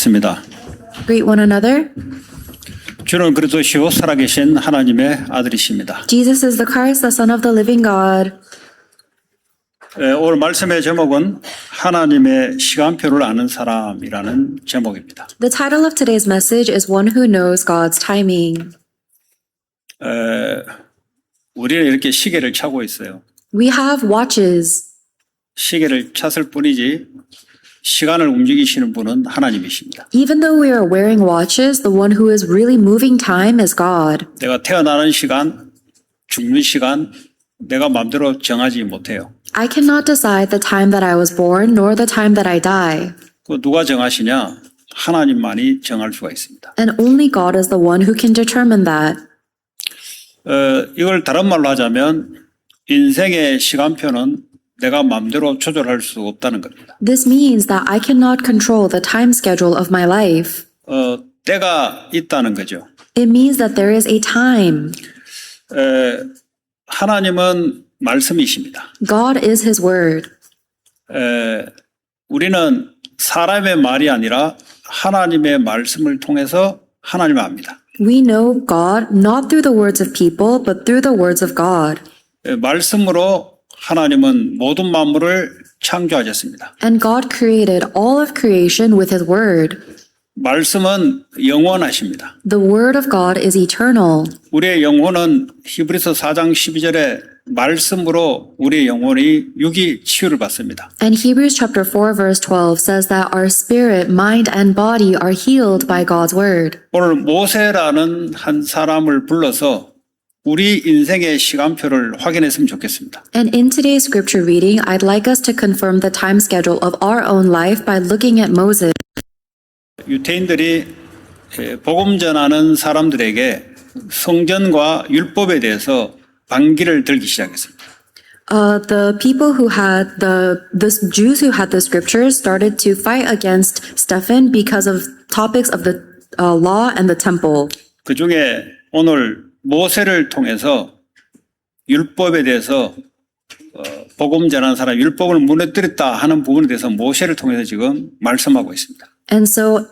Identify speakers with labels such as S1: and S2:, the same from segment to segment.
S1: 받습니다.
S2: Greet one another.
S1: 주는 그리스도시요 살아계신 하나님의 아들이십니다.
S2: Jesus is the Christ, the Son of the living God.
S1: 오늘 말씀의 제목은 하나님의 시간표를 아는 사람이라는 제목입니다.
S2: The title of today's message is One Who Knows God's Timing.
S1: 우리는 이렇게 시계를 차고 있어요.
S2: We have watches.
S1: 시계를 찼을 뿐이지 시간을 움직이시는 분은 하나님이십니다.
S2: Even though we are wearing watches, the one who is really moving time is God.
S1: 내가 태어나는 시간, 죽는 시간 내가 마음대로 정하지 못해요.
S2: I cannot decide the time that I was born nor the time that I die.
S1: 그 누가 정하시냐? 하나님만이 정할 수가 있습니다.
S2: And only God is the one who can determine that.
S1: 이걸 다른 말로 하자면 인생의 시간표는 내가 마음대로 조절할 수 없다는 겁니다.
S2: This means that I cannot control the time schedule of my life.
S1: 때가 있다는 거죠.
S2: It means that there is a time.
S1: 하나님은 말씀이십니다.
S2: God is His Word.
S1: 우리는 사람의 말이 아니라 하나님의 말씀을 통해서 하나님을 압니다.
S2: We know God not through the words of people, but through the words of God.
S1: 말씀으로 하나님은 모든 만물을 창조하셨습니다.
S2: And God created all of creation with His Word.
S1: 말씀은 영원하십니다.
S2: The Word of God is eternal.
S1: 우리의 영혼은 히브리서 4장 12절에 말씀으로 우리의 영혼이 육이 치유를 받습니다.
S2: And Hebrews chapter 4 verse 12 says that our spirit, mind, and body are healed by God's Word.
S1: 오늘 모세라는 한 사람을 불러서 우리 인생의 시간표를 확인했으면 좋겠습니다.
S2: And in today's scripture reading, I'd like us to confirm the time schedule of our own life by looking at Moses.
S1: 유대인들이 복음 전하는 사람들에게 성전과 율법에 대해서 반기를 들기 시작했습니다.
S2: The people who had the Jews who had the scriptures started to fight against Stephen because of topics of the law and the temple.
S1: 그 중에 오늘 모세를 통해서 율법에 대해서 복음 전하는 사람 율법을 무너뜨렸다 하는 부분에 대해서 모세를 통해서 지금 말씀하고 있습니다.
S2: And so,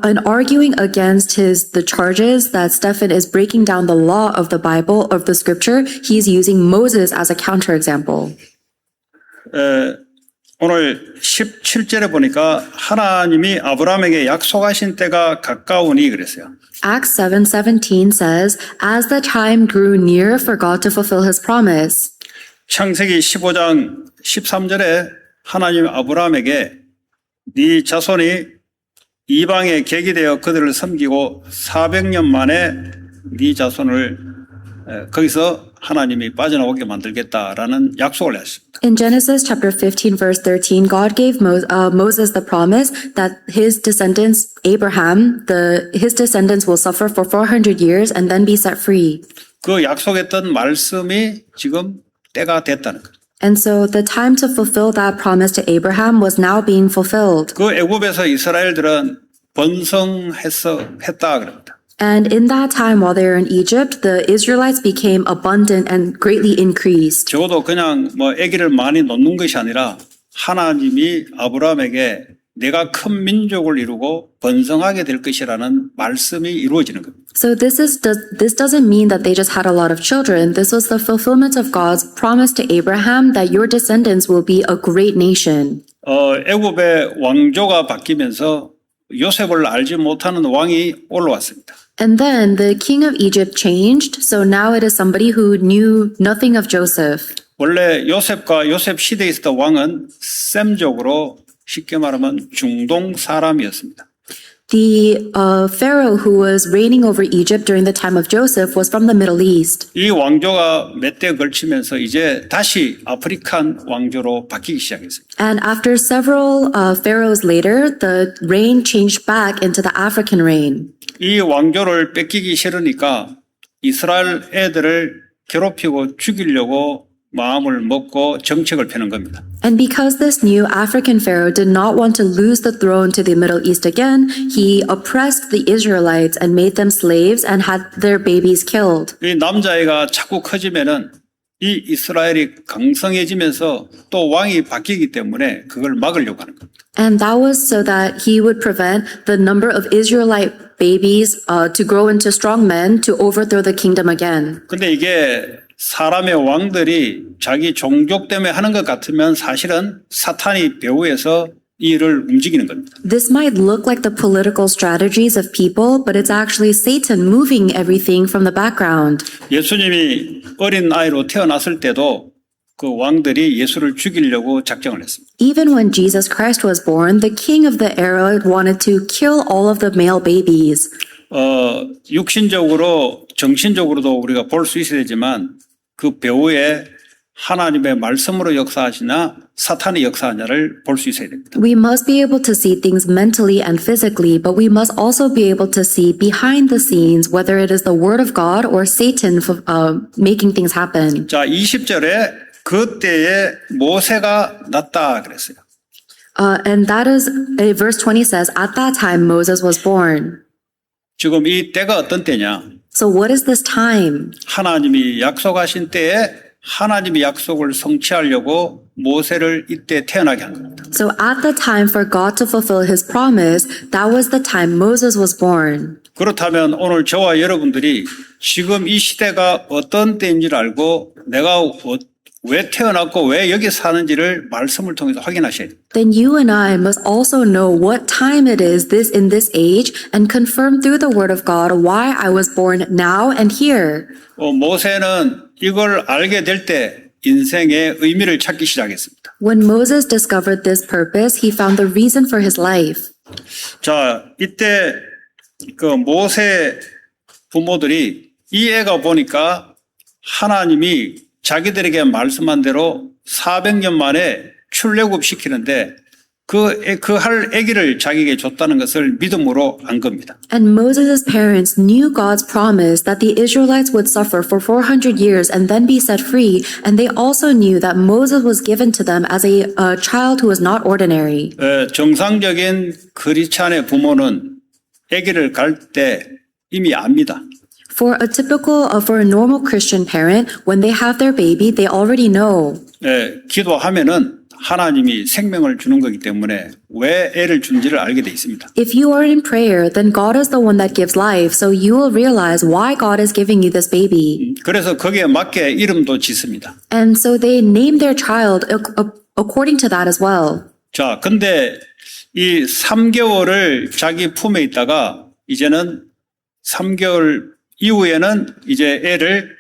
S2: in arguing against the charges that Stephen is breaking down the law of the Bible, of the scripture, he's using Moses as a counterexample.
S1: 오늘 17절에 보니까 하나님이 아브라함에게 약속하신 때가 가까우니 그랬어요.
S2: Acts 7:17 says, "As the time grew near for God to fulfill His promise."
S1: 창세기 15장 13절에 하나님 아브라함에게 네 자손이 이방에 객이 되어 그들을 섬기고 400년 만에 네 자손을 거기서 하나님이 빠져나오게 만들겠다라는 약속을 했습니다.
S2: In Genesis chapter 15 verse 13, God gave Moses the promise that his descendants, Abraham, his descendants will suffer for 400 years and then be set free.
S1: 그 약속했던 말씀이 지금 때가 됐다는 거예요.
S2: And so the time to fulfill that promise to Abraham was now being fulfilled.
S1: 그 애굽에서 이스라엘들은 번성했다 그럽니다.
S2: And in that time while they were in Egypt, the Israelites became abundant and greatly increased.
S1: 적어도 그냥 아기를 많이 놓는 것이 아니라 하나님이 아브라함에게 내가 큰 민족을 이루고 번성하게 될 것이라는 말씀이 이루어지는 겁니다.
S2: So this doesn't mean that they just had a lot of children. This was the fulfillment of God's promise to Abraham that your descendants will be a great nation.
S1: 애굽의 왕조가 바뀌면서 요셉을 알지 못하는 왕이 올라왔습니다.
S2: And then the king of Egypt changed, so now it is somebody who knew nothing of Joseph.
S1: 원래 요셉과 요셉 시대에 있었던 왕은 셈족으로 쉽게 말하면 중동 사람이었습니다.
S2: The pharaoh who was reigning over Egypt during the time of Joseph was from the Middle East.
S1: 이 왕조가 몇 대 걸치면서 이제 다시 아프리칸 왕조로 바뀌기 시작했습니다.
S2: And after several pharaohs later, the reign changed back into the African reign.
S1: 이 왕조를 뺏기기 싫으니까 이스라엘 애들을 괴롭히고 죽이려고 마음을 먹고 정책을 펴는 겁니다.
S2: And because this new African pharaoh did not want to lose the throne to the Middle East again, he oppressed the Israelites and made them slaves and had their babies killed.
S1: 이 남자애가 자꾸 커지면은 이 이스라엘이 강성해지면서 또 왕이 바뀌기 때문에 그걸 막으려고 하는 겁니다.
S2: And that was so that he would prevent the number of Israelite babies to grow into strong men to overthrow the kingdom again.
S1: 근데 이게 사람의 왕들이 자기 종족 때문에 하는 것 같으면 사실은 사탄이 배후에서 이 일을 움직이는 겁니다.
S2: This might look like the political strategies of people, but it's actually Satan moving everything from the background.
S1: 예수님이 어린 아이로 태어났을 때도 그 왕들이 예수를 죽이려고 작정을 했습니다.
S2: Even when Jesus Christ was born, the king of the era wanted to kill all of the male babies.
S1: 육신적으로 정신적으로도 우리가 볼 수 있어야 되지만 그 배후에 하나님의 말씀으로 역사하시나 사탄의 역사하냐를 볼 수 있어야 됩니다.
S2: We must be able to see things mentally and physically, but we must also be able to see behind the scenes, whether it is the word of God or Satan making things happen.
S1: 자, 20절에 그때에 모세가 났다 그랬어요.
S2: And that is, verse 20 says, at that time Moses was born.
S1: 지금 이 때가 어떤 때냐?
S2: So what is this time?
S1: 하나님이 약속하신 때에 하나님의 약속을 성취하려고 모세를 이때 태어나게 한 겁니다.
S2: So at the time for God to fulfill his promise, that was the time Moses was born.
S1: 그렇다면 오늘 저와 여러분들이 지금 이 시대가 어떤 때인지를 알고 내가 왜 태어났고 왜 여기 사는지를 말씀을 통해서 확인하셔야 됩니다.
S2: Then you and I must also know what time it is this in this age and confirm through the word of God why I was born now and here.
S1: 모세는 이걸 알게 될 때 인생의 의미를 찾기 시작했습니다.
S2: When Moses discovered this purpose, he found the reason for his life.
S1: 자, 이때 그 모세 부모들이 이 애가 보니까 하나님이 자기들에게 말씀한 대로 400년 만에 출애굽 시키는데 그 할 아기를 자기에게 줬다는 것을 믿음으로 안 겁니다.
S2: And Moses' parents knew God's promise that the Israelites would suffer for 400 years and then be set free, and they also knew that Moses was given to them as a child who was not ordinary.
S1: 정상적인 크리스찬의 부모는 아기를 갈 때 이미 압니다.
S2: For a normal Christian parent, when they have their baby, they already know.
S1: 기도하면은 하나님이 생명을 주는 거기 때문에 왜 애를 준지를 알게 돼 있습니다.
S2: If you are in prayer, then God is the one that gives life, so you will realize why God is giving you this baby.
S1: 그래서 거기에 맞게 이름도 짓습니다.
S2: And so they name their child according to that as well.
S1: 자, 근데 이 3개월을 자기 품에 있다가 이제는 3개월 이후에는 이제 애를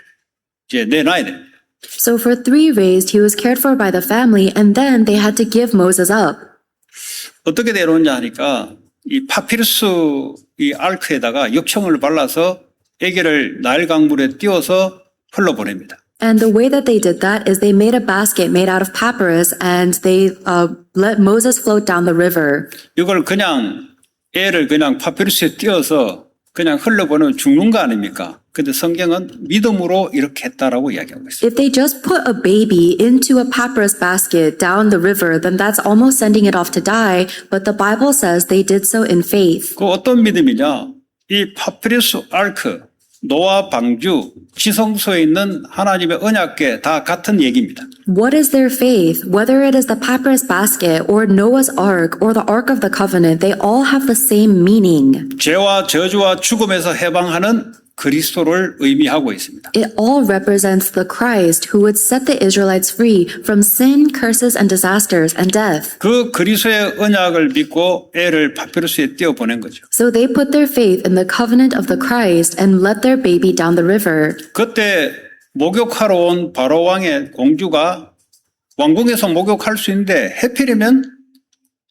S1: 이제 내놔야 됩니다.
S2: So for 3 days, he was cared for by the family, and then they had to give Moses up.
S1: 어떻게 내놓느냐 하니까 이 파피루스 이 알크에다가 역청을 발라서 아기를 나일 강물에 띄워서 흘러보냅니다.
S2: And the way that they did that is they made a basket made out of papyrus, and they let Moses float down the river.
S1: 이걸 그냥 애를 그냥 파피루스에 띄워서 그냥 흘러보내면 죽는 거 아닙니까? 근데 성경은 믿음으로 이렇게 했다라고 이야기하고 있어요.
S2: If they just put a baby into a papyrus basket down the river, then that's almost sending it off to die. But the Bible says they did so in faith.
S1: 그 어떤 믿음이냐? 이 파피루스 알크, 노아 방주, 지성소에 있는 하나님의 언약궤 다 같은 얘기입니다.
S2: What is their faith? Whether it is the papyrus basket or Noah's ark or the ark of the covenant, they all have the same meaning.
S1: 죄와 저주와 죽음에서 해방하는 그리스도를 의미하고 있습니다.
S2: It all represents the Christ who would set the Israelites free from sin, curses, and disasters and death.
S1: 그 그리스도의 언약을 믿고 애를 파피루스에 띄워 보낸 거죠.
S2: So they put their faith in the covenant of the Christ and let their baby down the river.
S1: 그때 목욕하러 온 바로 왕의 공주가 왕궁에서 목욕할 수 있는데 해필이면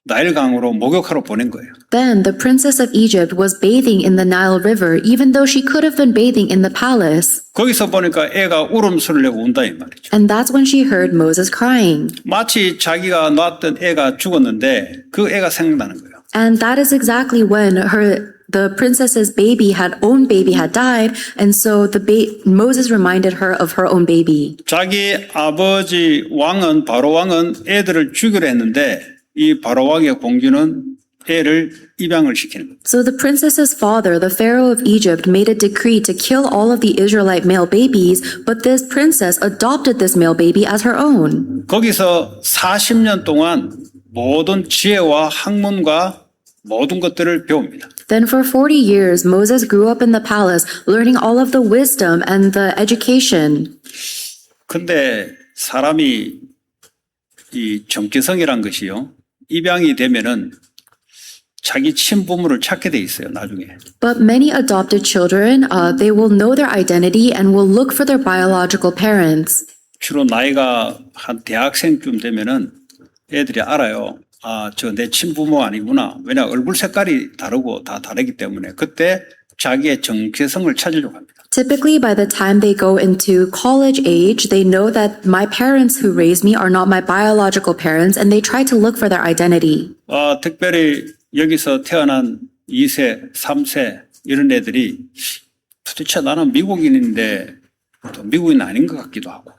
S1: 나일강으로 목욕하러 보낸 거예요.
S2: Then the princess of Egypt was bathing in the Nile River, even though she could have been bathing in the palace.
S1: 거기서 보니까 애가 울음소리를 내고 운다 이 말이죠.
S2: And that's when she heard Moses crying.
S1: 마치 자기가 낳았던 애가 죽었는데 그 애가 생각나는 거예요.
S2: And that is exactly when the princess's own baby had died, and so Moses reminded her of her own baby.
S1: 자기 아버지 왕은 바로 왕은 애들을 죽이려 했는데 이 바로 왕의 공주는 애를 입양을 시키는 겁니다.
S2: So the princess's father, the Pharaoh of Egypt, made a decree to kill all of the Israelite male babies, but this princess adopted this male baby as her own.
S1: 거기서 40년 동안 모든 지혜와 학문과 모든 것들을 배웁니다.
S2: Then for 40 years, Moses grew up in the palace, learning all of the wisdom and the education.
S1: 근데 사람이 이 정체성이란 것이요. 입양이 되면은 자기 친부모를 찾게 돼 있어요, 나중에.
S2: But many adopted children, they will know their identity and will look for their biological parents.
S1: 주로 나이가 한 대학생쯤 되면은 애들이 알아요. 아, 저 내 친부모 아니구나. 왜냐, 얼굴 색깔이 다르고 다 다르기 때문에 그때 자기의 정체성을 찾으려고 합니다.
S2: Typically, by the time they go into college age, they know that my parents who raised me are not my biological parents, and they try to look for their identity.
S1: 특별히 여기서 태어난 2세, 3세 이런 애들이 도대체 나는 미국인인데 또 미국인 아닌 것 같기도 하고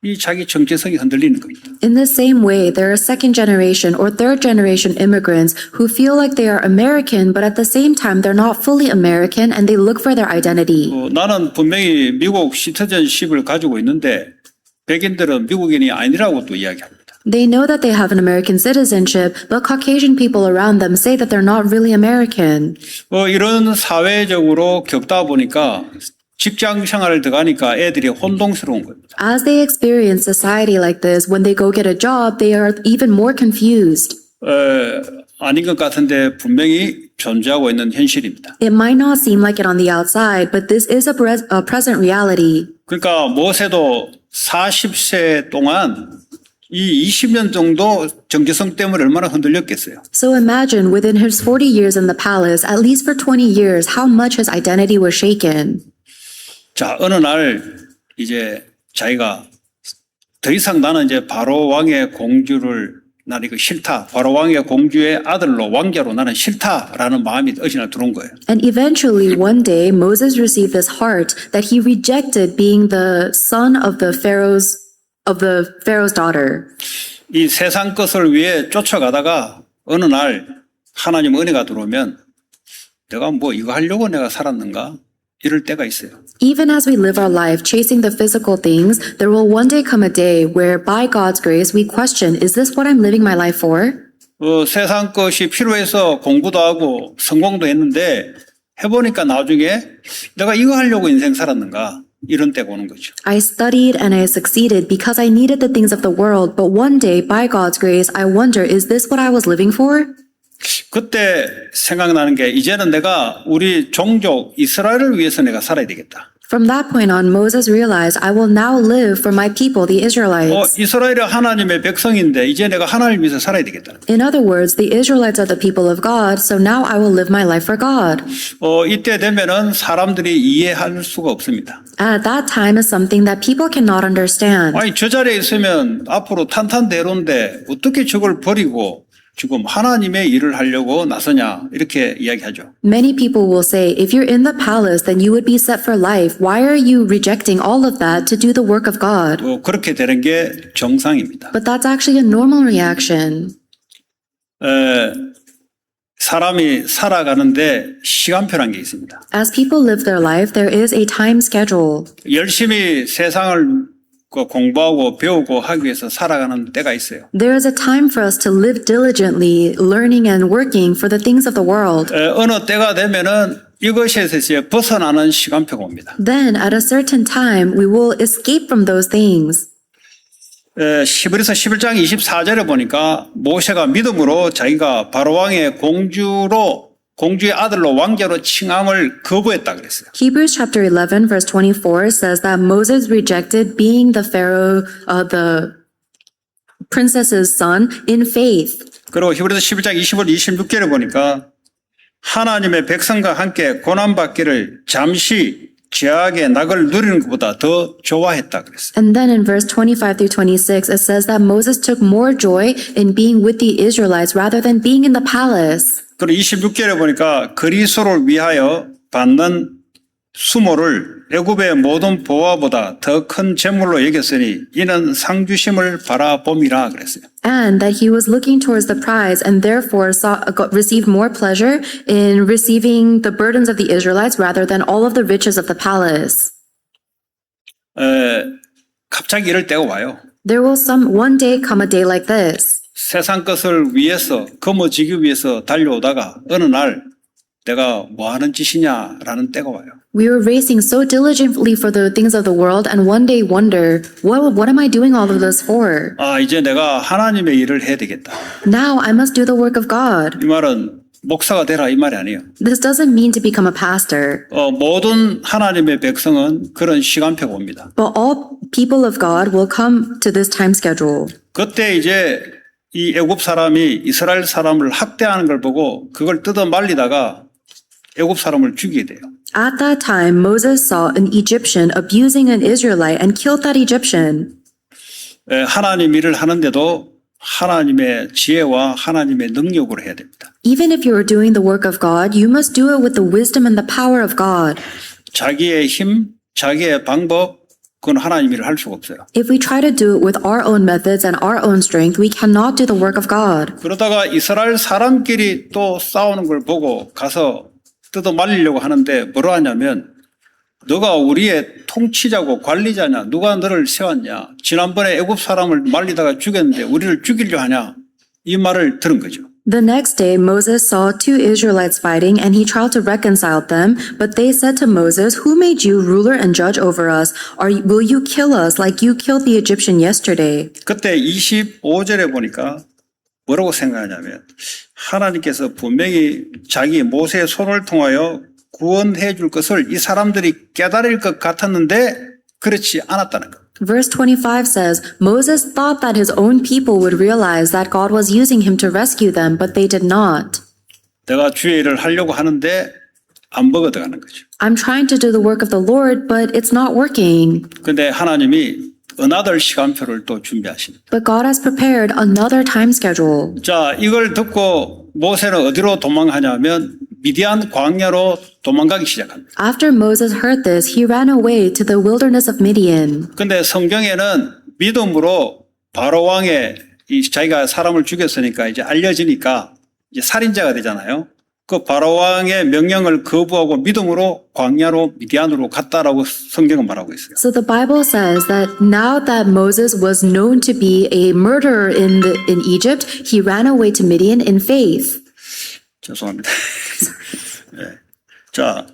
S1: 이 자기 정체성이 흔들리는 겁니다.
S2: In the same way, there are second generation or third generation immigrants who feel like they are American, but at the same time, they're not fully American and they look for their identity.
S1: 나는 분명히 미국 시티즌십을 가지고 있는데 백인들은 미국인이 아니라고 또 이야기합니다.
S2: They know that they have an American citizenship, but Caucasian people around them say that they're not really American.
S1: 이런 사회적으로 겪다 보니까 직장 생활을 들어가니까 애들이 혼동스러운 겁니다.
S2: As they experience society like this, when they go get a job, they are even more confused.
S1: 아닌 것 같은데 분명히 존재하고 있는 현실입니다.
S2: It might not seem like it on the outside, but this is a present reality.
S1: 그러니까 모세도 40세 동안 이 20년 정도 정체성 때문에 얼마나 흔들렸겠어요.
S2: So imagine within his 40 years in the palace, at least for 20 years, how much his identity was shaken.
S1: 자, 어느 날 이제 자기가 더 이상 나는 이제 바로 왕의 공주를 난 이거 싫다. 바로 왕의 공주의 아들로 왕자로 나는 싫다라는 마음이 어지나 들어온 거예요.
S2: And eventually, one day, Moses received this heart that he rejected being the son of the Pharaoh's daughter.
S1: 이 세상 것을 위해 쫓아가다가 어느 날 하나님 은혜가 들어오면 내가 뭐 이거 하려고 내가 살았는가? 이럴 때가 있어요.
S2: Even as we live our life chasing the physical things, there will one day come a day where by God's grace we question, is this what I'm living my life for?
S1: 세상 것이 필요해서 공부도 하고 성공도 했는데 해보니까 나중에 내가 이거 하려고 인생 살았는가? 이런 때가 오는 거죠.
S2: I studied and I succeeded because I needed the things of the world, but one day, by God's grace, I wonder, is this what I was living for?
S1: 그때 생각나는 게 이제는 내가 우리 종족 이스라엘을 위해서 내가 살아야 되겠다.
S2: From that point on, Moses realized, I will now live for my people, the Israelites.
S1: 이스라엘이 하나님의 백성인데 이제 내가 하나님을 위해서 살아야 되겠다.
S2: In other words, the Israelites are the people of God, so now I will live my life for God.
S1: 이때 되면은 사람들이 이해할 수가 없습니다.
S2: At that time is something that people cannot understand.
S1: 아니 저 자리에 있으면 앞으로 탄탄대로인데 어떻게 저걸 버리고 지금 하나님의 일을 하려고 나서냐 이렇게 이야기하죠.
S2: Many people will say, if you're in the palace, then you would be set for life. Why are you rejecting all of that to do the work of God?
S1: 그렇게 되는 게 정상입니다.
S2: But that's actually a normal reaction.
S1: 사람이 살아가는데 시간표란 게 있습니다.
S2: As people live their life, there is a time schedule.
S1: 열심히 세상을 공부하고 배우고 하기 위해서 살아가는 때가 있어요.
S2: There is a time for us to live diligently, learning and working for the things of the world.
S1: 어느 때가 되면은 이것에서 이제 벗어나는 시간표가 옵니다.
S2: Then, at a certain time, we will escape from those things.
S1: 히브리서 11장 24절에 보니까 모세가 믿음으로 자기가 바로왕의 공주의 아들로 왕자로 칭함을 거부했다 그랬어요.
S2: Hebrews chapter 11 verse 24 says that Moses rejected being the Pharaoh, the princess's son in faith.
S1: 그리고 히브리서 11장 25절 26절에 보니까 하나님의 백성과 함께 고난받기를 잠시 죄악의 낙을 누리는 것보다 더 좋아했다 그랬어요.
S2: And then in verse 25 through 26 it says that Moses took more joy in being with the Israelites rather than being in the palace.
S1: 그리고 26절에 보니까 그리스도를 위하여 받는 수모를 애굽의 모든 보화보다 더 큰 재물로 여겼으니 이는 상주심을 바라봄이라 그랬어요.
S2: And that he was looking towards the prize and therefore received more pleasure in receiving the burdens of the Israelites rather than all of the riches of the palace.
S1: 갑자기 이럴 때가 와요.
S2: There will one day come a day like this.
S1: 세상 것을 위해서 거머쥐기 위해서 달려오다가 어느 날 내가 뭐 하는 짓이냐라는 때가 와요.
S2: We were racing so diligently for the things of the world and one day wonder, what am I doing all of this for?
S1: 이제 내가 하나님의 일을 해야 되겠다.
S2: Now I must do the work of God.
S1: 이 말은 목사가 되라 이 말이 아니에요.
S2: This doesn't mean to become a pastor.
S1: 모든 하나님의 백성은 그런 시간표가 옵니다.
S2: But all people of God will come to this time schedule.
S1: 그때 이제 이 애굽 사람이 이스라엘 사람을 학대하는 걸 보고 그걸 뜯어 말리다가 애굽 사람을 죽이게 돼요.
S2: At that time, Moses saw an Egyptian abusing an Israelite and killed that Egyptian.
S1: 하나님 일을 하는데도 하나님의 지혜와 하나님의 능력으로 해야 됩니다.
S2: Even if you are doing the work of God, you must do it with the wisdom and the power of God.
S1: 자기의 힘, 자기의 방법, 그건 하나님 일을 할 수가 없어요.
S2: If we try to do it with our own methods and our own strength, we cannot do the work of God.
S1: 그러다가 이스라엘 사람끼리 또 싸우는 걸 보고 가서 뜯어 말리려고 하는데 뭐라 하냐면 너가 우리의 통치자고 관리자냐? 누가 너를 세웠냐? 지난번에 애굽 사람을 말리다가 죽였는데 우리를 죽이려 하냐? 이 말을 들은 거죠.
S2: The next day, Moses saw two Israelites fighting and he tried to reconcile them, but they said to Moses, "Who made you ruler and judge over us? Will you kill us like you killed the Egyptian yesterday?"
S1: 그때 25절에 보니까 뭐라고 생각하냐면 하나님께서 분명히 자기 모세의 손을 통하여 구원해 줄 것을 이 사람들이 깨달을 것 같았는데 그렇지 않았다는 것.
S2: Verse 25 says, Moses thought that his own people would realize that God was using him to rescue them, but they did not.
S1: 내가 주의 일을 하려고 하는데 안 먹어들어가는 거죠.
S2: I'm trying to do the work of the Lord, but it's not working.
S1: 근데 하나님이 another 시간표를 또 준비하십니다.
S2: But God has prepared another time schedule.
S1: 자, 이걸 듣고 모세는 어디로 도망하냐면 미디안 광야로 도망가기 시작합니다.
S2: After Moses heard this, he ran away to the wilderness of Midian.
S1: 근데 성경에는 믿음으로 바로 왕의 자기가 사람을 죽였으니까 이제 알려지니까 이제 살인자가 되잖아요. 그 바로 왕의 명령을 거부하고 믿음으로 광야로 미디안으로 갔다라고 성경은 말하고 있어요.
S2: So the Bible says that now that Moses was known to be a murderer in Egypt, he ran away to Midian in faith.
S1: 죄송합니다. 네. 자,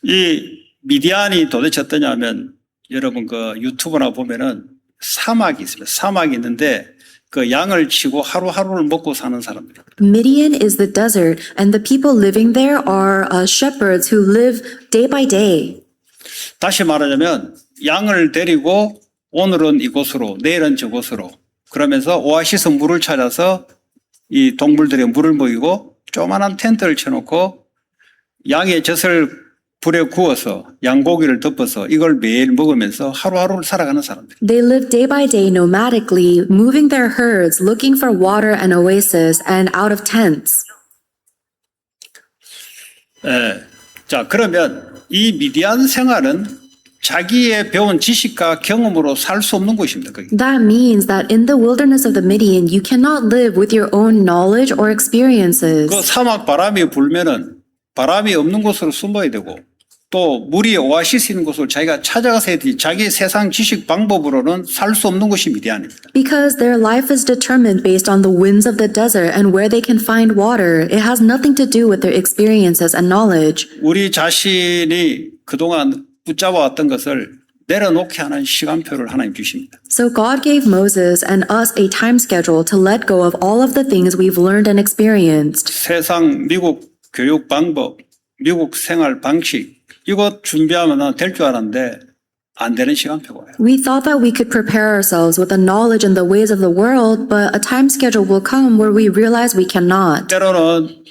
S1: 이 미디안이 도대체 어떠냐면 여러분 그 유튜브나 보면은 사막이 있습니다. 사막이 있는데 그 양을 치고 하루하루를 먹고 사는 사람들.
S2: Midian is the desert, and the people living there are shepherds who live day by day.
S1: 다시 말하자면 양을 데리고 오늘은 이곳으로 내일은 저곳으로 그러면서 오아시스 물을 찾아서 이 동물들의 물을 먹이고 조그만한 텐트를 쳐놓고 양의 젖을 불에 구워서 양고기를 덮어서 이걸 매일 먹으면서 하루하루를 살아가는 사람들.
S2: They live day by day nomadically, moving their herds, looking for water and oasis, and out of tents.
S1: 자, 그러면 이 미디안 생활은 자기의 배운 지식과 경험으로 살 수 없는 곳입니다. 거기.
S2: That means that in the wilderness of the Midian, you cannot live with your own knowledge or experiences.
S1: 그 사막 바람이 불면은 바람이 없는 곳으로 숨어야 되고 또 물이 오아시스 있는 곳을 자기가 찾아가서 해야 되지 자기 세상 지식 방법으로는 살 수 없는 곳이 미디안입니다.
S2: Because their life is determined based on the winds of the desert and where they can find water. It has nothing to do with their experiences and knowledge.
S1: 우리 자신이 그동안 붙잡아왔던 것을 내려놓게 하는 시간표를 하나님 주십니다.
S2: So God gave Moses and us a time schedule to let go of all of the things we've learned and experienced.
S1: 세상 미국 교육 방법, 미국 생활 방식 이거 준비하면 될 줄 알았는데 안 되는 시간표가 와요.
S2: We thought that we could prepare ourselves with the knowledge and the ways of the world, but a time schedule will come where we realize we cannot.
S1: 때로는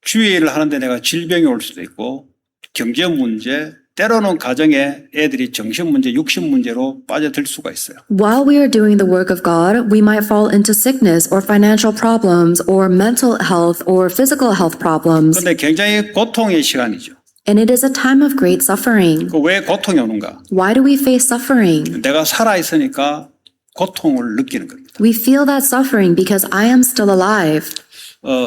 S1: 주의 일을 하는데 내가 질병이 올 수도 있고 경제 문제, 때로는 가정에 애들이 정신 문제, 육신 문제로 빠져들 수가 있어요.
S2: While we are doing the work of God, we might fall into sickness or financial problems or mental health or physical health problems.
S1: 그런데 굉장히 고통의 시간이죠.
S2: And it is a time of great suffering.
S1: 그 왜 고통이 오는가?
S2: Why do we face suffering?
S1: 내가 살아있으니까 고통을 느끼는 겁니다.
S2: We feel that suffering because I am still alive.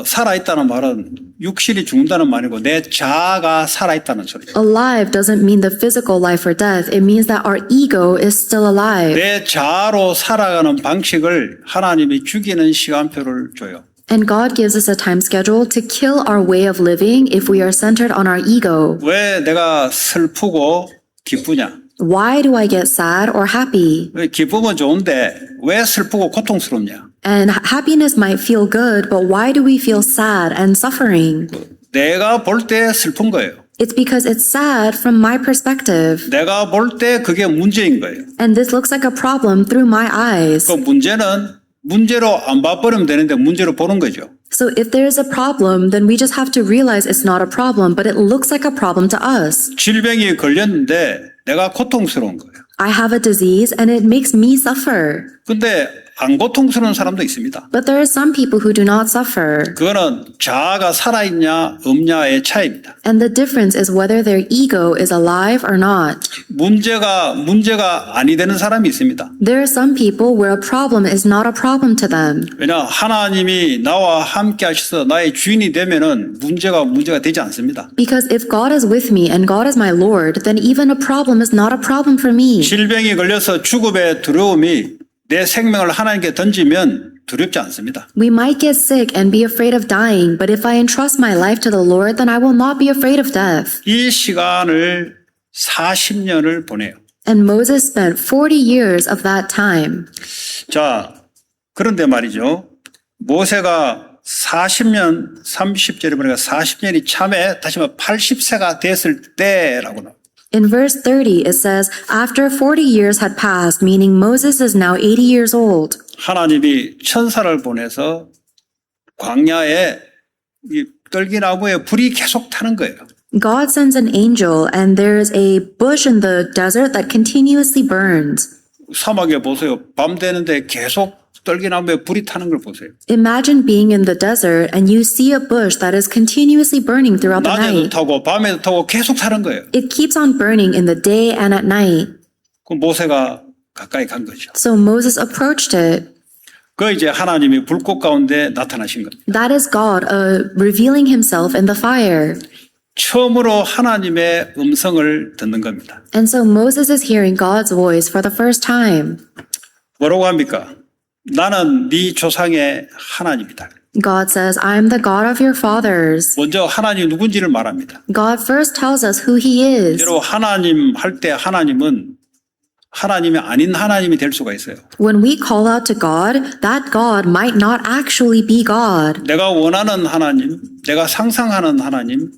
S1: 살아있다는 말은 육신이 죽는다는 말이고 내 자아가 살아있다는 소리죠.
S2: Alive doesn't mean the physical life or death. It means that our ego is still alive.
S1: 내 자아로 살아가는 방식을 하나님이 죽이는 시간표를 줘요.
S2: And God gives us a time schedule to kill our way of living if we are centered on our ego.
S1: 왜 내가 슬프고 기쁘냐?
S2: Why do I get sad or happy?
S1: 기쁨은 좋은데 왜 슬프고 고통스럽냐?
S2: And happiness might feel good, but why do we feel sad and suffering?
S1: 내가 볼 때 슬픈 거예요.
S2: It's because it's sad from my perspective.
S1: 내가 볼 때 그게 문제인 거예요.
S2: And this looks like a problem through my eyes.
S1: 그 문제는 문제로 안 봐버리면 되는데 문제로 보는 거죠.
S2: So if there is a problem, then we just have to realize it's not a problem, but it looks like a problem to us.
S1: 질병이 걸렸는데 내가 고통스러운 거예요.
S2: I have a disease and it makes me suffer.
S1: 근데 안 고통스러운 사람도 있습니다.
S2: But there are some people who do not suffer.
S1: 그거는 자아가 살아있냐 없냐의 차이입니다.
S2: And the difference is whether their ego is alive or not.
S1: 문제가 아니 되는 사람이 있습니다.
S2: There are some people where a problem is not a problem to them.
S1: 왜냐 하나님이 나와 함께 하셔서 나의 주인이 되면은 문제가 되지 않습니다.
S2: Because if God is with me and God is my Lord, then even a problem is not a problem for me.
S1: 질병이 걸려서 죽음의 두려움이 내 생명을 하나님께 던지면 두렵지 않습니다.
S2: We might get sick and be afraid of dying, but if I entrust my life to the Lord, then I will not be afraid of death.
S1: 이 시간을 40년을 보내요.
S2: And Moses spent 40 years of that time.
S1: 자, 그런데 말이죠. 모세가 40년, 30절에 보니까 40년이 참에 다시 말해 80세가 됐을 때라고 나와요.
S2: In verse 30, it says, After 40 years had passed, meaning Moses is now 80 years old.
S1: 하나님이 천사를 보내서 광야에 이 떨기나무에 불이 계속 타는 거예요.
S2: God sends an angel, and there's a bush in the desert that continuously burns.
S1: 사막에 보세요. 밤 되는데 계속 떨기나무에 불이 타는 걸 보세요.
S2: Imagine being in the desert and you see a bush that is continuously burning throughout the
S1: 낮에도
S2: night.
S1: 타고 밤에도 타고 계속 타는 거예요.
S2: It keeps on burning in the day and at night.
S1: 그 모세가 가까이 간 거죠.
S2: So Moses approached it.
S1: 그 이제 하나님이 불꽃 가운데 나타나신 겁니다.
S2: That is God revealing himself in the fire.
S1: 처음으로 하나님의 음성을 듣는 겁니다.
S2: And so Moses is hearing God's voice for the first time.
S1: 뭐라고 합니까? 나는 네 조상의 하나님이다.
S2: God says, I am the God of your fathers.
S1: 먼저 하나님 누군지를 말합니다.
S2: God first tells us who he is.
S1: 여러분 하나님 할 때 하나님은 하나님이 아닌 하나님이 될 수가 있어요.
S2: When we call out to God, that God might not actually be God.
S1: 내가 원하는 하나님, 내가 상상하는 하나님,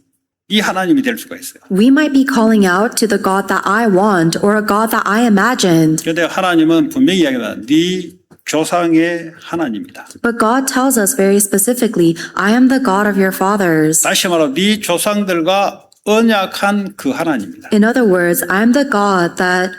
S1: 이 하나님이 될 수가 있어요.
S2: We might be calling out to the God that I want or a God that I imagined.
S1: 그런데 하나님은 분명히 이야기합니다. 네 조상의 하나님이다.
S2: But God tells us very specifically, I am the God of your fathers.
S1: 다시 말하면 네 조상들과 언약한 그 하나님이다.
S2: In other words, I am the God that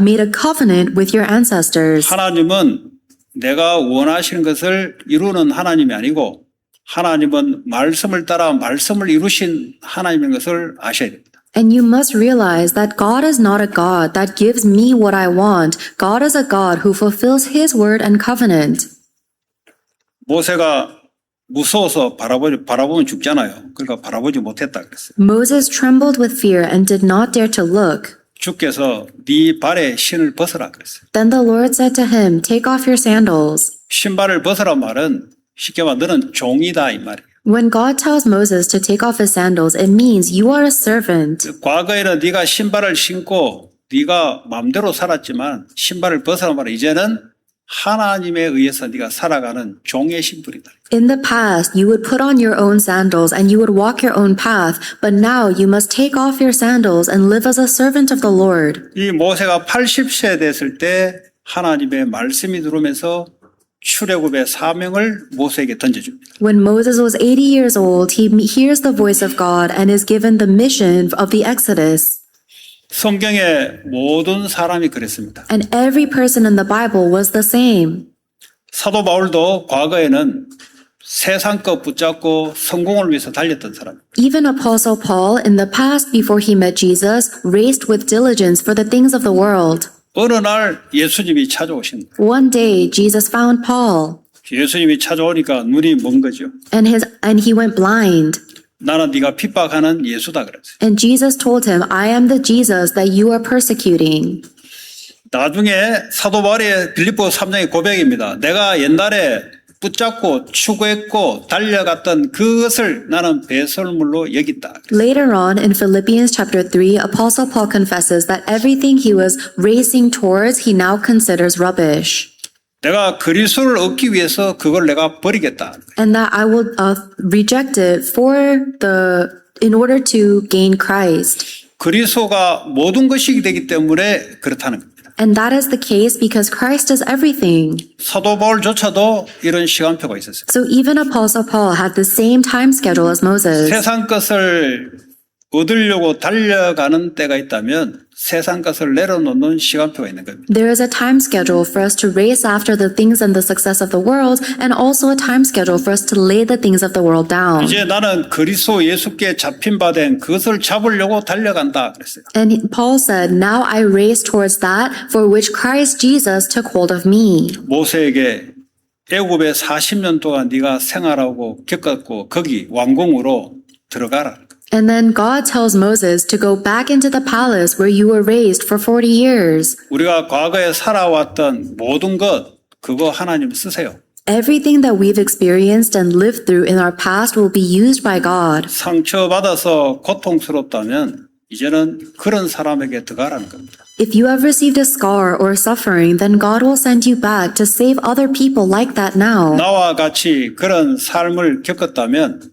S2: made a covenant with your ancestors.
S1: 하나님은 내가 원하시는 것을 이루는 하나님이 아니고 하나님은 말씀을 따라 말씀을 이루신 하나님인 것을 아셔야 됩니다.
S2: And you must realize that God is not a God that gives me what I want. God is a God who fulfills his word and covenant.
S1: 모세가 무서워서 바라보면 죽잖아요. 그러니까 바라보지 못했다 그랬어요.
S2: Moses trembled with fear and did not dare to look.
S1: 주께서 네 발에 신을 벗으라 그랬어요.
S2: Then the Lord said to him, Take off your sandals.
S1: 신발을 벗으란 말은 쉽게 말하면 너는 종이다 이 말이에요.
S2: When God tells Moses to take off his sandals, it means you are a servant.
S1: 과거에는 네가 신발을 신고 네가 마음대로 살았지만 신발을 벗으란 말은 이제는 하나님에 의해서 네가 살아가는 종의 신분이다.
S2: In the past, you would put on your own sandals and you would walk your own path, but now you must take off your sandals and live as a servant of the Lord.
S1: 이 모세가 80세 됐을 때 하나님의 말씀이 들어오면서 출애굽의 사명을 모세에게 던져줍니다.
S2: When Moses was 80 years old, he hears the voice of God and is given the mission of the Exodus.
S1: 성경의 모든 사람이 그랬습니다.
S2: And every person in the Bible was the same.
S1: 사도 바울도 과거에는 세상 것 붙잡고 성공을 위해서 달렸던 사람.
S2: Even Apostle Paul, in the past before he met Jesus, raced with diligence for the things of the world.
S1: 어느 날 예수님이 찾아오신 거예요.
S2: One day, Jesus found Paul,
S1: 예수님이 찾아오니까 눈이 먼 거죠.
S2: and he went blind.
S1: 나는 네가 핍박하는 예수다 그랬어요.
S2: And Jesus told him, I am the Jesus that you are persecuting.
S1: 나중에 사도 바울의 빌립보 3장의 고백입니다. 내가 옛날에 붙잡고 추구했고 달려갔던 그것을 나는 배설물로 여겼다.
S2: Later on in Philippians chapter 3, Apostle Paul confesses that everything he was racing towards, he now considers rubbish.
S1: 내가 그리스도를 얻기 위해서 그걸 내가 버리겠다.
S2: And that I will reject it in order to gain Christ.
S1: 그리스도가 모든 것이 되기 때문에 그렇다는 겁니다.
S2: And that is the case because Christ is everything.
S1: 사도 바울조차도 이런 시간표가 있었어요.
S2: So even Apostle Paul had the same time schedule as Moses.
S1: 세상 것을 얻으려고 달려가는 때가 있다면 세상 것을 내려놓는 시간표가 있는 겁니다.
S2: There is a time schedule for us to race after the things and the success of the world, and also a time schedule for us to lay the things of the world down.
S1: 이제 나는 그리스도 예수께 잡힌 바 된 그것을 잡으려고 달려간다 그랬어요.
S2: And Paul said, now I race towards that for which Christ Jesus took hold of me.
S1: 모세에게 애굽에 40년 동안 네가 생활하고 겪었고 거기 왕궁으로 들어가라.
S2: And then God tells Moses to go back into the palace where you were raised for 40 years.
S1: 우리가 과거에 살아왔던 모든 것 그거 하나님 쓰세요.
S2: Everything that we've experienced and lived through in our past will be used by God.
S1: 상처받아서 고통스럽다면 이제는 그런 사람에게 들어가라는 겁니다.
S2: If you have received a scar or suffering, then God will send you back to save other people like that now.
S1: 나와 같이 그런 삶을 겪었다면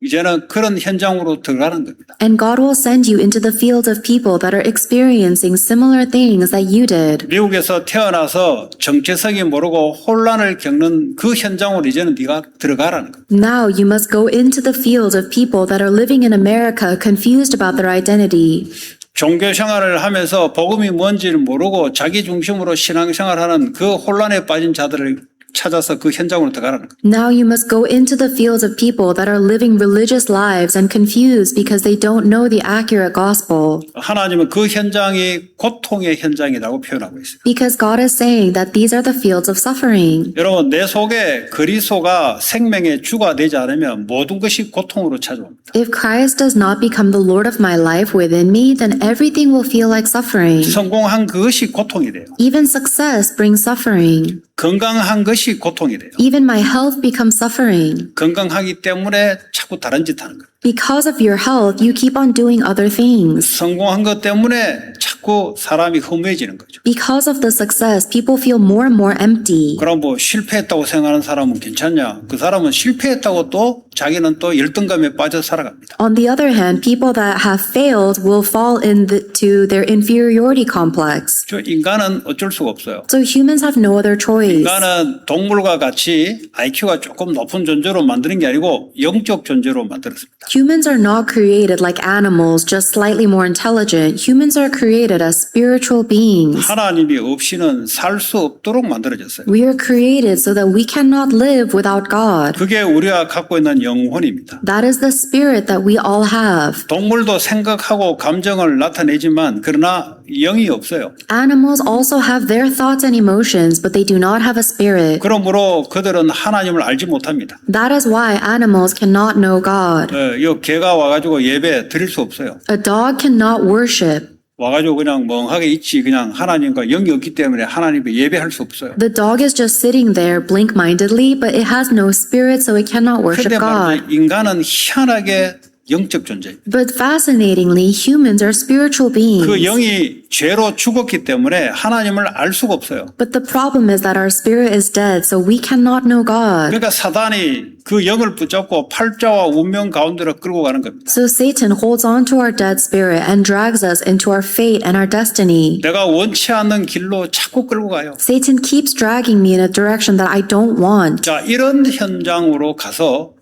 S1: 이제는 그런 현장으로 들어가는 겁니다.
S2: And God will send you into the fields of people that are experiencing similar things that you did.
S1: 미국에서 태어나서 정체성이 모르고 혼란을 겪는 그 현장으로 이제는 네가 들어가라는 겁니다.
S2: Now you must go into the fields of people that are living in America confused about their identity.
S1: 종교 생활을 하면서 복음이 뭔지를 모르고 자기 중심으로 신앙생활하는 그 혼란에 빠진 자들을 찾아서 그 현장으로 들어가라는 거예요.
S2: Now you must go into the fields of people that are living religious lives and confused because they don't know the accurate gospel.
S1: 하나님은 그 현장이 고통의 현장이라고 표현하고 있어요.
S2: Because God is saying that these are the fields of suffering.
S1: 여러분 내 속에 그리스도가 생명의 주가 되지 않으면 모든 것이 고통으로 찾아옵니다.
S2: If Christ does not become the Lord of my life within me, then everything will feel like suffering.
S1: 성공한 그것이 고통이 돼요.
S2: Even success brings suffering.
S1: 건강한 것이 고통이 돼요.
S2: Even my health becomes suffering.
S1: 건강하기 때문에 자꾸 다른 짓 하는 거예요.
S2: Because of your health, you keep on doing other things.
S1: 성공한 것 때문에 자꾸 사람이 허무해지는 거죠.
S2: Because of the success, people feel more and more empty.
S1: 그럼 뭐 실패했다고 생각하는 사람은 괜찮냐? 그 사람은 실패했다고 또 자기는 또 열등감에 빠져 살아갑니다.
S2: On the other hand, people that have failed will fall into their inferiority complex.
S1: 저 인간은 어쩔 수가 없어요.
S2: So humans have no other choice.
S1: 인간은 동물과 같이 IQ가 조금 높은 존재로 만드는 게 아니고 영적 존재로 만들었습니다.
S2: Humans are not created like animals, just slightly more intelligent. Humans are created as spiritual beings.
S1: 하나님이 없이는 살 수 없도록 만들어졌어요.
S2: We are created so that we cannot live without God.
S1: 그게 우리가 갖고 있는 영혼입니다.
S2: That is the spirit that we all have.
S1: 동물도 생각하고 감정을 나타내지만 그러나 영이 없어요.
S2: Animals also have their thoughts and emotions, but they do not have a spirit.
S1: 그러므로 그들은 하나님을 알지 못합니다.
S2: That is why animals cannot know God.
S1: 이 개가 와가지고 예배 드릴 수 없어요.
S2: A dog cannot worship.
S1: 와가지고 그냥 멍하게 있지 그냥 하나님과 영이 없기 때문에 하나님께 예배할 수 없어요.
S2: The dog is just sitting there blink-mindedly, but it has no spirit, so it cannot worship
S1: 그런데
S2: God.
S1: 말이죠. 인간은 희한하게 영적 존재입니다.
S2: But fascinatingly, humans are spiritual beings.
S1: 그 영이 죄로 죽었기 때문에 하나님을 알 수가 없어요.
S2: But the problem is that our spirit is dead, so we cannot know God.
S1: 그러니까 사단이 그 영을 붙잡고 팔자와 운명 가운데로 끌고 가는 겁니다.
S2: So Satan holds on to our dead spirit and drags us into our fate and our destiny.
S1: 내가 원치 않는 길로 자꾸 끌고 가요.
S2: Satan keeps dragging me in a direction that I don't want.
S1: 자, 이런 현장으로 가서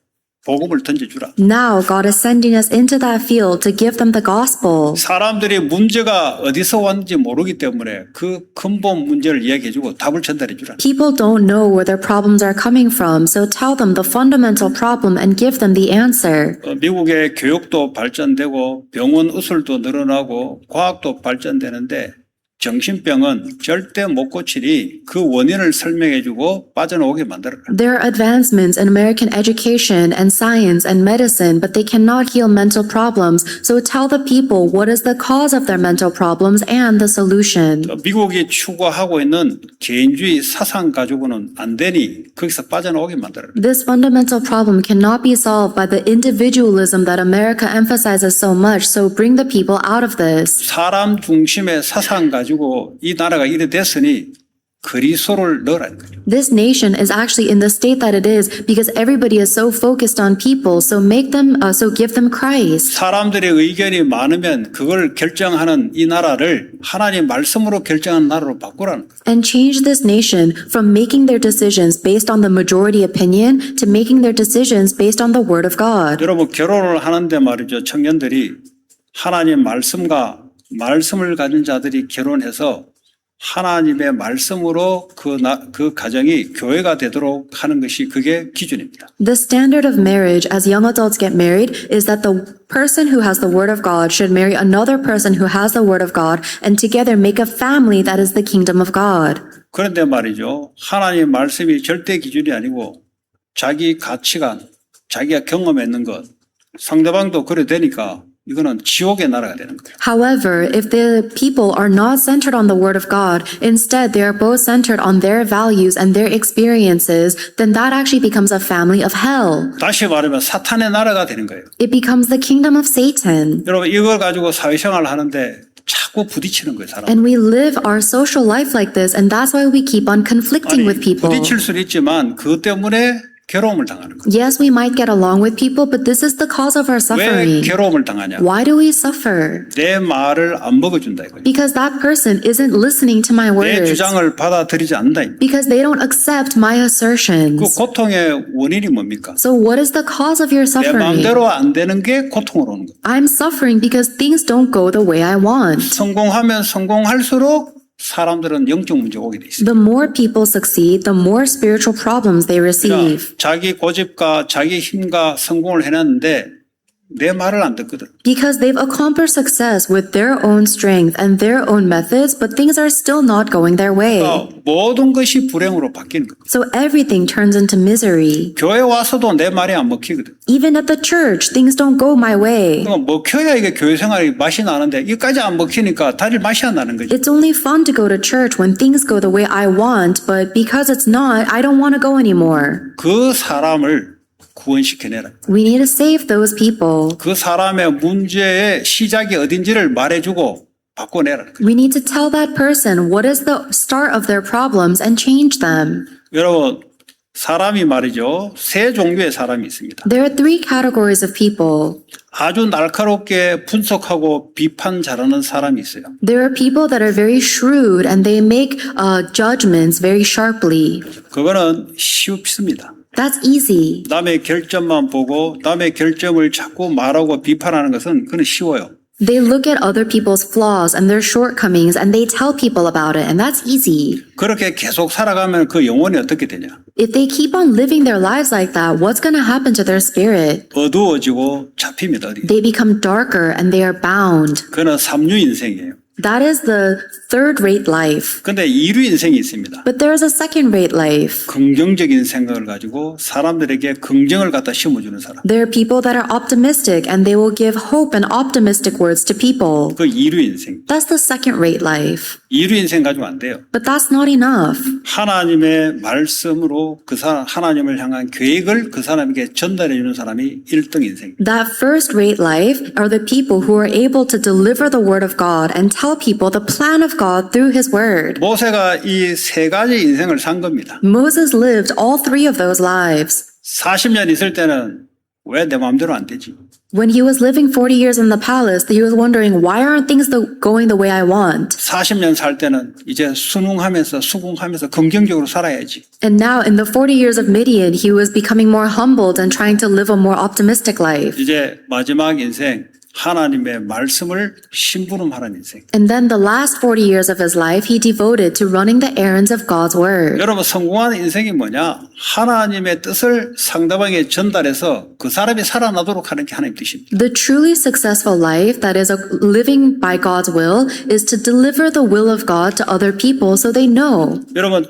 S1: 복음을 던져주라.
S2: Now God is sending us into that field to give them the gospel.
S1: 사람들이 문제가 어디서 왔는지 모르기 때문에 그 근본 문제를 이야기해주고 답을 전달해주라.
S2: People don't know where their problems are coming from, so tell them the fundamental problem and give them the answer.
S1: 미국의 교육도 발전되고 병원 의술도 늘어나고 과학도 발전되는데 정신병은 절대 못 고치니 그 원인을 설명해주고 빠져나오게 만들어라.
S2: There are advancements in American education and science and medicine, but they cannot heal mental problems, so tell the people what is the cause of their mental problems and the solution.
S1: 미국이 추구하고 있는 개인주의 사상 가지고는 안 되니 거기서 빠져나오게 만들어라.
S2: This fundamental problem cannot be solved by the individualism that America emphasizes so much, so bring the people out of this.
S1: 사람 중심의 사상 가지고 이 나라가 이래 됐으니 그리스도를 넣으라는 거죠.
S2: This nation is actually in the state that it is because everybody is so focused on people, so so give them Christ.
S1: 사람들의 의견이 많으면 그걸 결정하는 이 나라를 하나님 말씀으로 결정하는 나라로 바꾸라는 거죠.
S2: And change this nation from making their decisions based on the majority opinion to making their decisions based on the word of God.
S1: 여러분 결혼을 하는데 말이죠. 청년들이 하나님 말씀을 가진 자들이 결혼해서 하나님의 말씀으로 그 가정이 교회가 되도록 하는 것이 그게 기준입니다.
S2: The standard of marriage as young adults get married is that the person who has the word of God should marry another person who has the word of God and together make a family that is the kingdom of God.
S1: 그런데 말이죠. 하나님 말씀이 절대 기준이 아니고 자기 가치관, 자기가 경험했는 것, 상대방도 그래 되니까 이거는 지옥의 나라가 되는 거예요.
S2: However, if the people are not centered on the word of God, instead they are both centered on their values and their experiences, then that actually becomes a family of hell.
S1: 다시 말하면 사탄의 나라가 되는 거예요.
S2: It becomes the kingdom of Satan.
S1: 여러분 이걸 가지고 사회생활을 하는데 자꾸 부딪히는 거예요. 사람.
S2: And we live our social life like this, and that's why we keep on conflicting with people.
S1: 부딪힐 수는 있지만 그것 때문에 괴로움을 당하는 거예요.
S2: Yes, we might get along with people, but this is the cause of our
S1: 왜
S2: suffering.
S1: 괴로움을 당하냐?
S2: Why do we suffer?
S1: 내 말을 안 먹어준다 이거예요.
S2: Because that person isn't listening to my
S1: 내
S2: words.
S1: 주장을 받아들이지 않는다 이거예요.
S2: Because they don't accept my
S1: 그
S2: assertions.
S1: 고통의 원인이 뭡니까?
S2: So what is the cause of your
S1: 내
S2: suffering?
S1: 마음대로 안 되는 게 고통으로 오는 거예요.
S2: I'm suffering because things don't go the way I want.
S1: 성공하면 성공할수록 사람들은 영적 문제가 오게 돼 있어요.
S2: The more people succeed, the more spiritual problems they receive.
S1: 자기 고집과 자기 힘과 성공을 해놨는데 내 말을 안 듣거든.
S2: Because they've accomplished success with their own strength and their own methods, but things are still not going their way.
S1: 모든 것이 불행으로 바뀌는 거예요.
S2: So everything turns into misery.
S1: 교회 와서도 내 말이 안 먹히거든.
S2: Even at the church, things don't go my way.
S1: 먹혀야 이게 교회 생활이 맛이 나는데 이까지 안 먹히니까 다닐 맛이 안 나는 거지.
S2: It's only fun to go to church when things go the way I want, but because it's not, I don't want to go anymore.
S1: 그 사람을 구원시켜내라.
S2: We need to save those people.
S1: 그 사람의 문제의 시작이 어딘지를 말해주고 바꿔내라.
S2: We need to tell that person what is the start of their problems and change them.
S1: 여러분 사람이 말이죠. 세 종류의 사람이 있습니다.
S2: There are three categories of people.
S1: 아주 날카롭게 분석하고 비판 잘하는 사람이 있어요.
S2: There are people that are very shrewd and they make judgments very sharply.
S1: 그거는 쉽습니다.
S2: That's easy.
S1: 남의 결점만 보고 남의 결점을 자꾸 말하고 비판하는 것은 그건 쉬워요.
S2: They look at other people's flaws and their shortcomings and they tell people about it, and that's easy.
S1: 그렇게 계속 살아가면 그 영혼이 어떻게 되냐?
S2: If they keep on living their lives like that, what's going to happen to their spirit?
S1: 어두워지고 잡힙니다. 어디.
S2: They become darker and they are bound.
S1: 그는 3류 인생이에요.
S2: That is the third-rate life.
S1: 근데 2류 인생이 있습니다.
S2: But there is a second-rate life.
S1: 긍정적인 생각을 가지고 사람들에게 긍정을 갖다 심어주는 사람.
S2: There are people that are optimistic and they will give hope and optimistic words to people.
S1: 그 2류 인생.
S2: That's the second-rate life.
S1: 2류 인생 가지고 안 돼요.
S2: But that's not enough.
S1: 하나님의 말씀으로 그 사람 하나님을 향한 계획을 그 사람에게 전달해 주는 사람이 1등 인생.
S2: That first-rate life are the people who are able to deliver the word of God and tell people the plan of God through his word.
S1: 모세가 이 세 가지 인생을 산 겁니다.
S2: Moses lived all three of those lives.
S1: 40년 있을 때는 왜 내 마음대로 안 되지?
S2: When he was living 40 years in the palace, he was wondering, why aren't things going the way I want?
S1: 40년 살 때는 이제 순응하면서 수긍하면서 긍정적으로 살아야지.
S2: And now, in the 40 years of Midian, he was becoming more humbled and trying to live a more optimistic life.
S1: 이제 마지막 인생 하나님의 말씀을 심부름하는 인생.
S2: And then the last 40 years of his life, he devoted to running the errands of God's word.
S1: 여러분 성공하는 인생이 뭐냐? 하나님의 뜻을 상대방에게 전달해서 그 사람이 살아나도록 하는 게 하나님 뜻입니다.
S2: The truly successful life that is living by God's will is to deliver the will of God to other people so they know.
S1: 여러분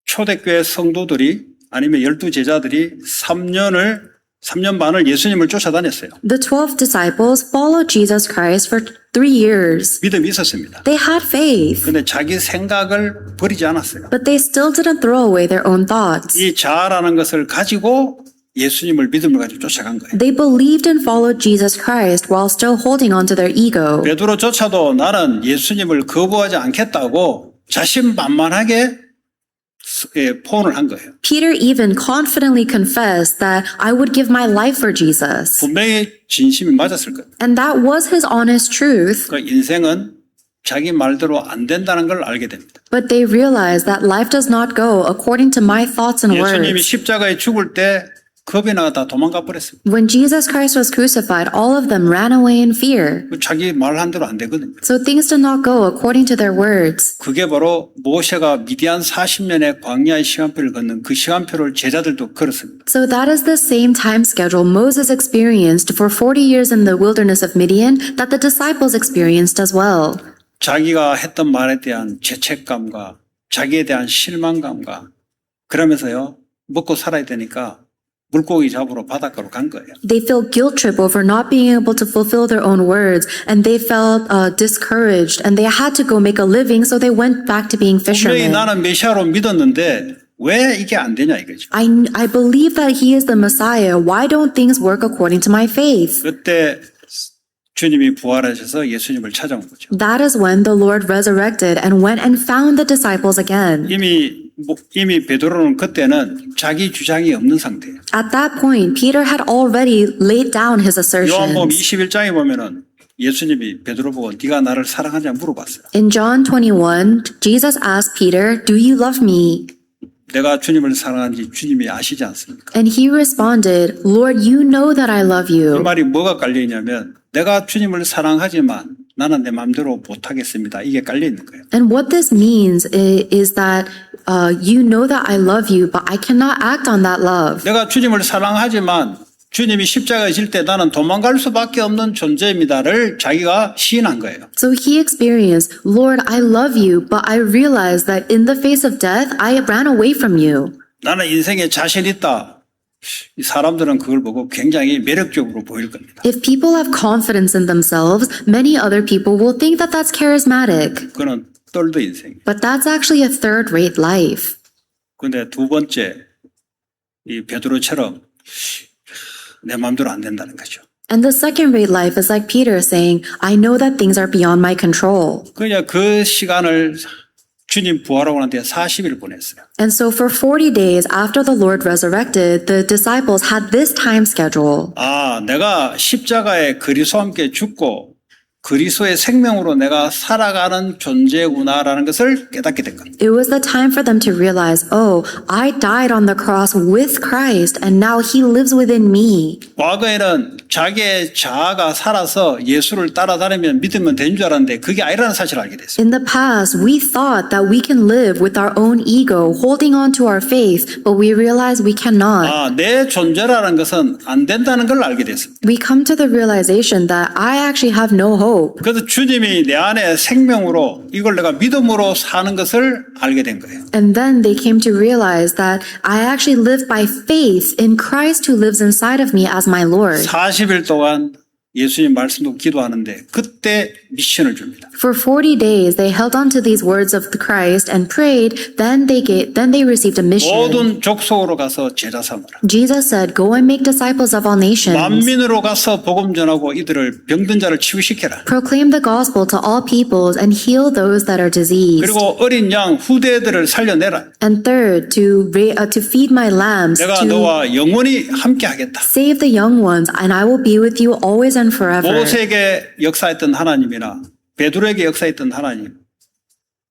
S1: 초대교회 성도들이 아니면 12제자들이 3년 반을 예수님을 쫓아다녔어요.
S2: The 12 disciples followed Jesus Christ for 3 years.
S1: 믿음이 있었습니다.
S2: They had faith,
S1: 근데 자기 생각을 버리지 않았어요.
S2: but they still didn't throw away their own thoughts.
S1: 이 자아라는 것을 가지고 예수님을 믿음을 가지고 쫓아간 거예요.
S2: They believed and followed Jesus Christ while still holding on to their ego.
S1: 베드로조차도 나는 예수님을 거부하지 않겠다고 자신만만하게 포옹을 한 거예요.
S2: Peter even confidently confessed that I would give my life for Jesus.
S1: 분명히 진심이 맞았을 거예요.
S2: And that was his honest truth.
S1: 그 인생은 자기 말대로 안 된다는 걸 알게 됩니다.
S2: But they realized that life does not go according to my thoughts and
S1: 예수님이
S2: words.
S1: 십자가에 죽을 때 겁이 나가 다 도망가 버렸습니다.
S2: When Jesus Christ was crucified, all of them ran away in fear.
S1: 자기 말한 대로 안 되거든요.
S2: So things did not go according to their words.
S1: 그게 바로 모세가 미디안 40년의 광야의 시간표를 걷는 그 시간표를 제자들도 걸었습니다.
S2: So that is the same time schedule Moses experienced for 40 years in the wilderness of Midian that the disciples experienced as well.
S1: 자기가 했던 말에 대한 죄책감과 자기에 대한 실망감과 그러면서요 먹고 살아야 되니까 물고기 잡으러 바닷가로 간 거예요.
S2: They felt guilt trip over not being able to fulfill their own words, and they felt discouraged, and they had to go make a living, so they went back to being
S1: 분명히
S2: fishermen.
S1: 나는 메시아로 믿었는데 왜 이게 안 되냐 이거죠.
S2: I believe that he is the Messiah. Why don't things work according to my faith?
S1: 그때 주님이 부활하셔서 예수님을 찾아온 거죠.
S2: That is when the Lord resurrected and went and found the disciples again.
S1: 이미 베드로는 그때는 자기 주장이 없는 상태예요.
S2: At that point, Peter had already laid down his
S1: 요한복음
S2: assertions.
S1: 21장에 보면은 예수님이 베드로 보고 네가 나를 사랑하냐 물어봤어요.
S2: In John 21, Jesus asked Peter, "Do you love me?"
S1: 내가 주님을 사랑하는지 주님이 아시지 않습니까?
S2: And he responded, "Lord, you know that I love
S1: 이
S2: you."
S1: 말이 뭐가 깔려 있냐면 내가 주님을 사랑하지만 나는 내 마음대로 못하겠습니다. 이게 깔려 있는 거예요.
S2: And what this means is that you know that I love you, but I cannot act on that love.
S1: 내가 주님을 사랑하지만 주님이 십자가에 질 때 나는 도망갈 수밖에 없는 존재입니다를 자기가 시인한 거예요.
S2: So he experienced, "Lord, I love you, but I realize that in the face of death, I ran away from you."
S1: 나는 인생에 자신 있다. 이 사람들은 그걸 보고 굉장히 매력적으로 보일 겁니다.
S2: If people have confidence in themselves, many other people will think that that's charismatic.
S1: 그거는 떨드 인생.
S2: But that's actually a third-rate life.
S1: 그런데 두 번째 이 베드로처럼 내 마음대로 안 된다는 거죠.
S2: And the second-rate life is like Peter saying, "I know that things are beyond my control."
S1: 그냥 그 시간을 주님 부활하고 난 뒤에 40일 보냈어요.
S2: And so for 40 days after the Lord resurrected, the disciples had this time schedule.
S1: 아, 내가 십자가에 그리스도와 함께 죽고 그리스도의 생명으로 내가 살아가는 존재구나라는 것을 깨닫게 된 겁니다.
S2: It was the time for them to realize, oh, I died on the cross with Christ and now he lives within me.
S1: 과거에는 자기의 자아가 살아서 예수를 따라다니면 믿으면 되는 줄 알았는데 그게 아니라는 사실을 알게 됐어요.
S2: In the past, we thought that we can live with our own ego, holding on to our faith, but we realize we cannot.
S1: 아, 내 존재라는 것은 안 된다는 걸 알게 됐습니다.
S2: We come to the realization that I actually have no hope.
S1: 그래서 주님이 내 안에 생명으로 이걸 내가 믿음으로 사는 것을 알게 된 거예요.
S2: And then they came to realize that I actually live by faith in Christ who lives inside of me as my Lord.
S1: 40일 동안 예수님 말씀 듣고 기도하는데 그때 미션을 줍니다.
S2: For 40 days, they held on to these words of the Christ and prayed. Then they received a mission.
S1: 모든 족속으로 가서 제자 삼으라.
S2: Jesus said, "Go and make disciples of all nations.
S1: 만민으로 가서 복음 전하고 이들을 병든 자를 치유시켜라.
S2: Proclaim the gospel to all peoples and heal those that are diseased."
S1: 그리고 어린 양 후대들을 살려내라.
S2: And third, to feed my lambs,
S1: 내가
S2: to
S1: 너와 영원히 함께 하겠다.
S2: save the young ones, and I will be with you always and forever.
S1: 모세에게 역사했던 하나님이나 베드로에게 역사했던 하나님,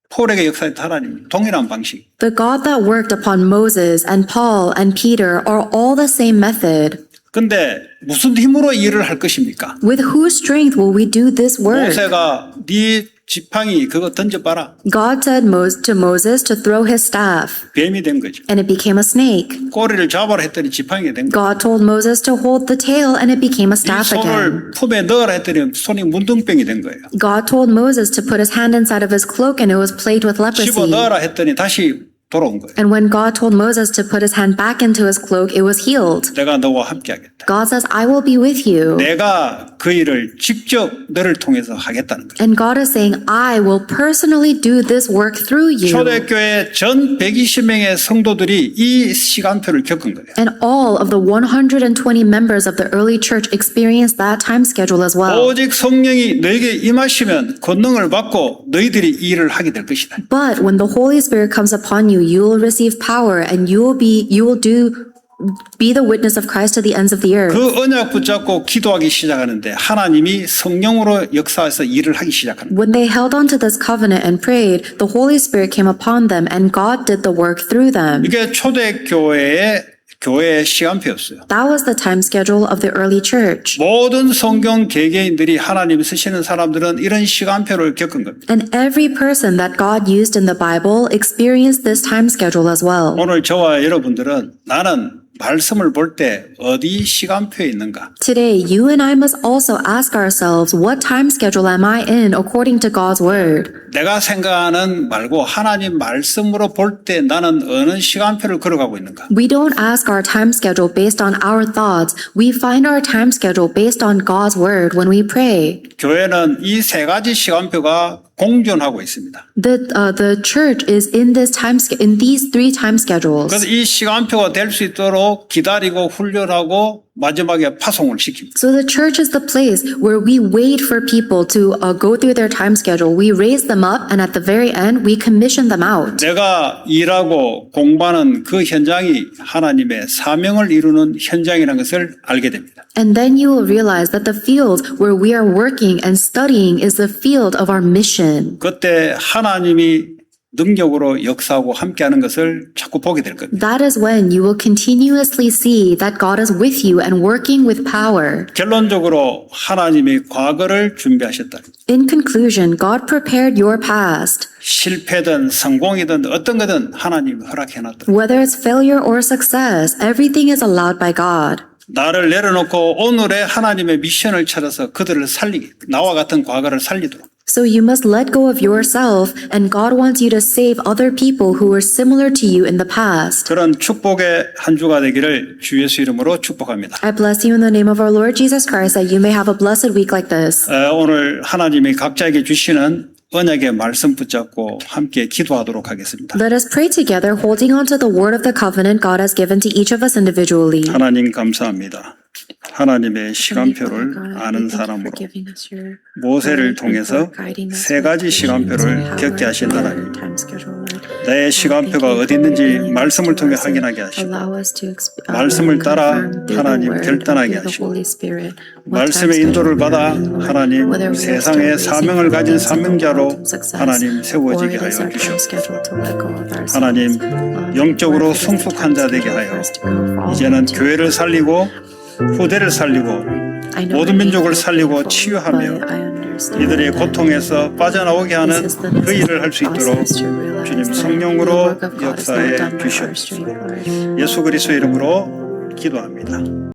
S1: 폴에게 역사했던 하나님 동일한 방식.
S2: The God that worked upon Moses and Paul and Peter are all the same method.
S1: 근데 무슨 힘으로 일을 할 것입니까?
S2: With whose strength will we do this work?
S1: 모세가 네 지팡이 그거 던져봐라.
S2: God said to Moses to throw his staff,
S1: 뱀이 된 거죠.
S2: and it became a snake.
S1: 꼬리를 잡아라 했더니 지팡이가 된 거죠.
S2: God told Moses to hold the tail, and it became a
S1: 이
S2: staff again.
S1: 손을 품에 넣으라 했더니 손이 문둥병이 된 거예요.
S2: God told Moses to put his hand inside of his cloak, and it was plagued with
S1: 집어
S2: leprosy.
S1: 넣으라 했더니 다시 돌아온 거예요.
S2: And when God told Moses to put his hand back into his cloak, it was healed.
S1: 내가 너와 함께 하겠다.
S2: God says, "I will be with you."
S1: 내가 그 일을 직접 너를 통해서 하겠다는 거예요.
S2: And God is saying, "I will personally do this work through you."
S1: 초대교회 전 120명의 성도들이 이 시간표를 겪은 거예요.
S2: And all of the 120 members of the early church experienced that time schedule as well.
S1: 오직 성령이 너에게 임하시면 권능을 받고 너희들이 이 일을 하게 될 것이다.
S2: But when the Holy Spirit comes upon you, you will receive power, and you will be the witness of Christ to the ends of the earth.
S1: 그 언약 붙잡고 기도하기 시작하는데 하나님이 성령으로 역사해서 일을 하기 시작하는 거예요.
S2: When they held on to this covenant and prayed, the Holy Spirit came upon them, and God did the work through them.
S1: 이게 초대교회의 시간표였어요.
S2: That was the time schedule of the early church.
S1: 모든 성경 개개인들이 하나님 쓰시는 사람들은 이런 시간표를 겪은 겁니다.
S2: And every person that God used in the Bible experienced this time schedule as well.
S1: 오늘 저와 여러분들은 나는 말씀을 볼 때 어디 시간표에 있는가?
S2: Today, you and I must also ask ourselves, what time schedule am I in according to God's word?
S1: 내가 생각하는 말고 하나님 말씀으로 볼 때 나는 어느 시간표를 걸어가고 있는가?
S2: We don't ask our time schedule based on our thoughts. We find our time schedule based on God's word when we pray.
S1: 교회는 이 세 가지 시간표가 공존하고 있습니다.
S2: The church is in in these three time schedules.
S1: 그래서 이 시간표가 될 수 있도록 기다리고 훈련하고 마지막에 파송을 시킵니다.
S2: So the church is the place where we wait for people to go through their time schedule. We raise them up, and at the very end, we commission them out.
S1: 내가 일하고 공부하는 그 현장이 하나님의 사명을 이루는 현장이라는 것을 알게 됩니다.
S2: And then you will realize that the field where we are working and studying is the field of our mission.
S1: 그때 하나님이 능력으로 역사하고 함께하는 것을 자꾸 보게 될 겁니다.
S2: That is when you will continuously see that God is with you and working with power.
S1: 결론적으로 하나님이 과거를 준비하셨다.
S2: In conclusion, God prepared your past.
S1: 실패든 성공이든 어떤 거든 하나님이 허락해놨다.
S2: Whether it's failure or success, everything is allowed by God.
S1: 나를 내려놓고 오늘의 하나님의 미션을 찾아서 그들을 나와 같은 과거를 살리도록.
S2: So you must let go of yourself, and God wants you to save other people who were similar to you in the past.
S1: 그런 축복의 한 주가 되기를 주 예수 이름으로 축복합니다.
S2: I bless you in the name of our Lord Jesus Christ that you may have a blessed week like this.
S1: 오늘 하나님이 각자에게 주시는 언약의 말씀 붙잡고 함께 기도하도록 하겠습니다.
S2: Let us pray together, holding on to the word of the covenant God has given to each of us individually.
S1: 하나님 감사합니다. 하나님의 시간표를 아는 사람으로 모세를 통해서 세 가지 시간표를 겪게 하신 하나님, 내 시간표가 어디 있는지 말씀을 통해 확인하게 하시고 말씀을 따라 하나님 결단하게 하시고 말씀의 인도를 받아 하나님 세상에 사명을 가진 사명자로 하나님 세워지게 하여 주시옵소서. 하나님 영적으로 성숙한 자 되게 하여 이제는 교회를 살리고 후대를 살리고 모든 민족을 살리고 치유하며 이들의 고통에서 빠져나오게 하는 그 일을 할 수 있도록 주님 성령으로 역사해 주시옵소서. 예수 그리스도의 이름으로 기도합니다.